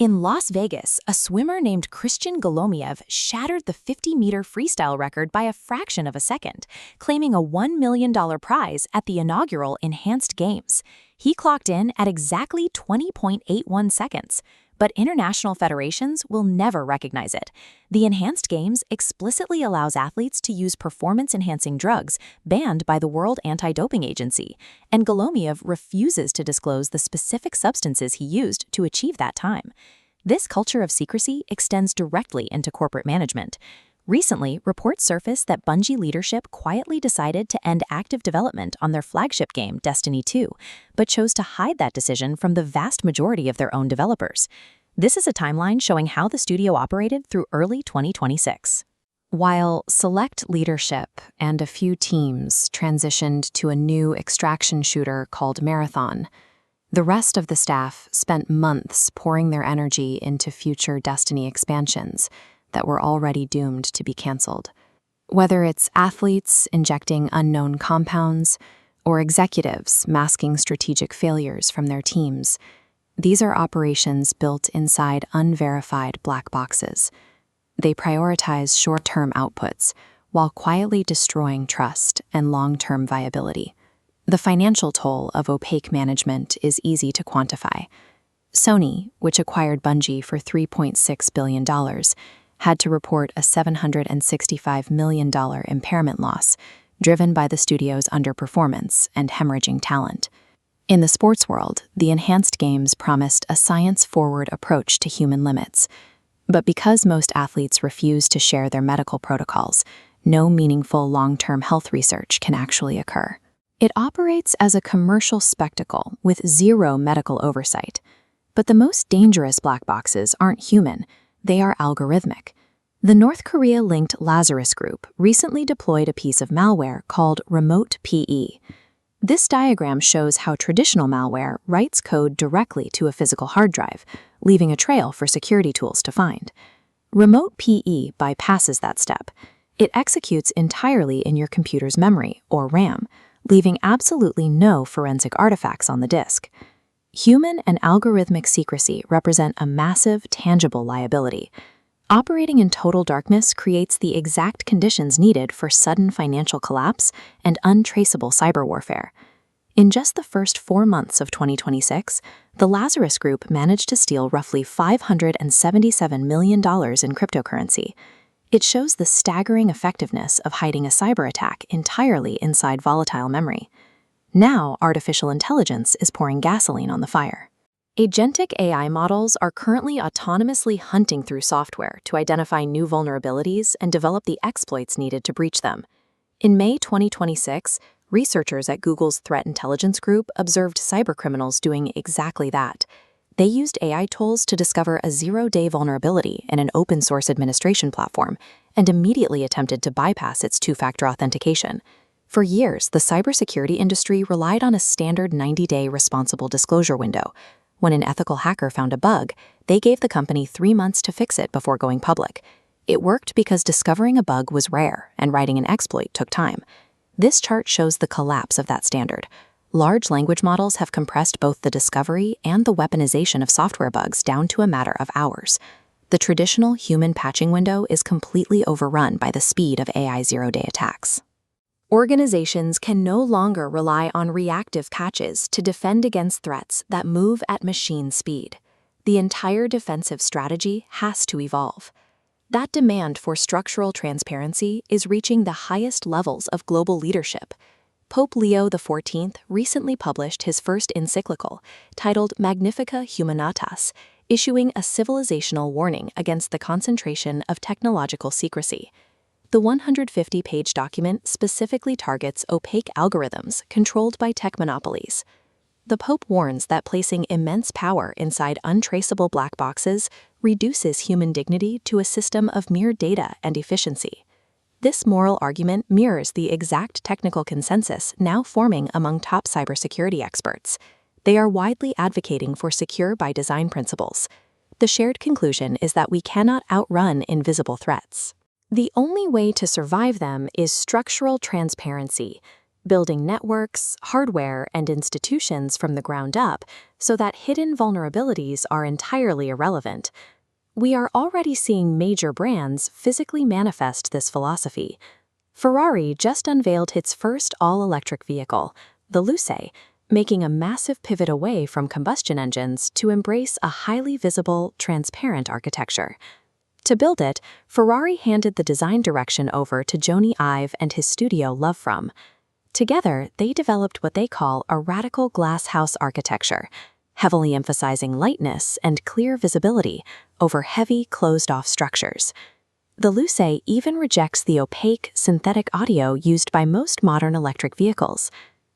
In Las Vegas, a swimmer named Christian Golomiev shattered the 50-meter freestyle record by a fraction of a second, claiming a $1 million prize at the inaugural Enhanced Games. He clocked in at exactly 20.81 seconds, but international federations will never recognize it. The Enhanced Games explicitly allows athletes to use performance-enhancing drugs banned by the World Anti-Doping Agency, and Golomiev refuses to disclose the specific substances he used to achieve that time. This culture of secrecy extends directly into corporate management. Recently, reports surfaced that Bungie leadership quietly decided to end active development on their flagship game, Destiny 2, but chose to hide that decision from the vast majority of their own developers. This is a timeline showing how the studio operated through early 2026. While select leadership and a few teams transitioned to a new extraction shooter called Marathon, the rest of the staff spent months pouring their energy into future Destiny expansions that were already doomed to be canceled. Whether it's athletes injecting unknown compounds or executives masking strategic failures from their teams, these are operations built inside unverified black boxes. They prioritize short-term outputs while quietly destroying trust and long-term viability. The financial toll of opaque management is easy to quantify. Sony, which acquired Bungie for $3.6 billion, had to report a $765 million impairment loss, driven by the studio's underperformance and hemorrhaging talent. In the sports world, the Enhanced Games promised a science-forward approach to human limits. But because most athletes refuse to share their medical protocols, no meaningful long-term health research can actually occur. It operates as a commercial spectacle with zero medical oversight. But the most dangerous black boxes aren't human, they are algorithmic. The North Korea-linked Lazarus Group recently deployed a piece of malware called Remote PE. This diagram shows how traditional malware writes code directly to a physical hard drive, leaving a trail for security tools to find. Remote PE bypasses that step. It executes entirely in your computer's memory, or RAM, leaving absolutely no forensic artifacts on the disk. Human and algorithmic secrecy represent a massive, tangible liability. Operating in total darkness creates the exact conditions needed for sudden financial collapse and untraceable cyber warfare. In just the first 4 months of 2026, the Lazarus Group managed to steal roughly $577 million in cryptocurrency. It shows the staggering effectiveness of hiding a cyber attack entirely inside volatile memory. Now, artificial intelligence is pouring gasoline on the fire. Agentic AI models are currently autonomously hunting through software to identify new vulnerabilities and develop the exploits needed to breach them. In May 2026, researchers at Google's Threat Intelligence Group observed cybercriminals doing exactly that. They used AI tools to discover a zero-day vulnerability in an open-source administration platform and immediately attempted to bypass its two-factor authentication. For years, the cybersecurity industry relied on a standard 90-day responsible disclosure window. When an ethical hacker found a bug, they gave the company 3 months to fix it before going public. It worked because discovering a bug was rare and writing an exploit took time. This chart shows the collapse of that standard. Large language models have compressed both the discovery and the weaponization of software bugs down to a matter of hours. The traditional human patching window is completely overrun by the speed of AI zero-day attacks. Organizations can no longer rely on reactive patches to defend against threats that move at machine speed. The entire defensive strategy has to evolve. That demand for structural transparency is reaching the highest levels of global leadership. Pope Leo XIV recently published his first encyclical, titled Magnifica Humanitas, issuing a civilizational warning against the concentration of technological secrecy. The 150-page document specifically targets opaque algorithms controlled by tech monopolies. The Pope warns that placing immense power inside untraceable black boxes reduces human dignity to a system of mere data and efficiency. This moral argument mirrors the exact technical consensus now forming among top cybersecurity experts. They are widely advocating for secure-by-design principles. The shared conclusion is that we cannot outrun invisible threats. The only way to survive them is structural transparency. building networks, hardware, and institutions from the ground up so that hidden vulnerabilities are entirely irrelevant. We are already seeing major brands physically manifest this philosophy. Ferrari just unveiled its first all-electric vehicle, the Luce, making a massive pivot away from combustion engines to embrace a highly visible, transparent architecture. To build it, Ferrari handed the design direction over to Jony Ive and his studio Love From. Together, they developed what they call a radical glasshouse architecture, heavily emphasizing lightness and clear visibility over heavy, closed-off structures. The Luce even rejects the opaque, synthetic audio used by most modern electric vehicles.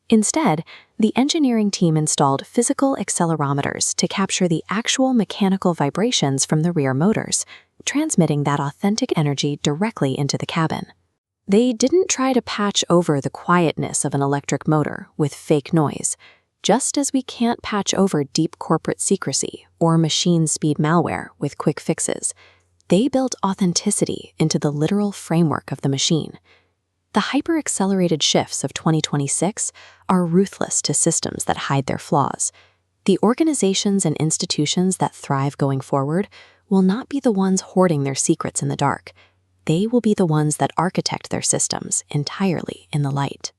Instead, the engineering team installed physical accelerometers to capture the actual mechanical vibrations from the rear motors, transmitting that authentic energy directly into the cabin. They didn't try to patch over the quietness of an electric motor with fake noise, just as we can't patch over deep corporate secrecy or machine-speed malware with quick fixes. They built authenticity into the literal framework of the machine. The hyper-accelerated shifts of 2026 are ruthless to systems that hide their flaws. The organizations and institutions that thrive going forward will not be the ones hoarding their secrets in the dark. They will be the ones that architect their systems entirely in the light.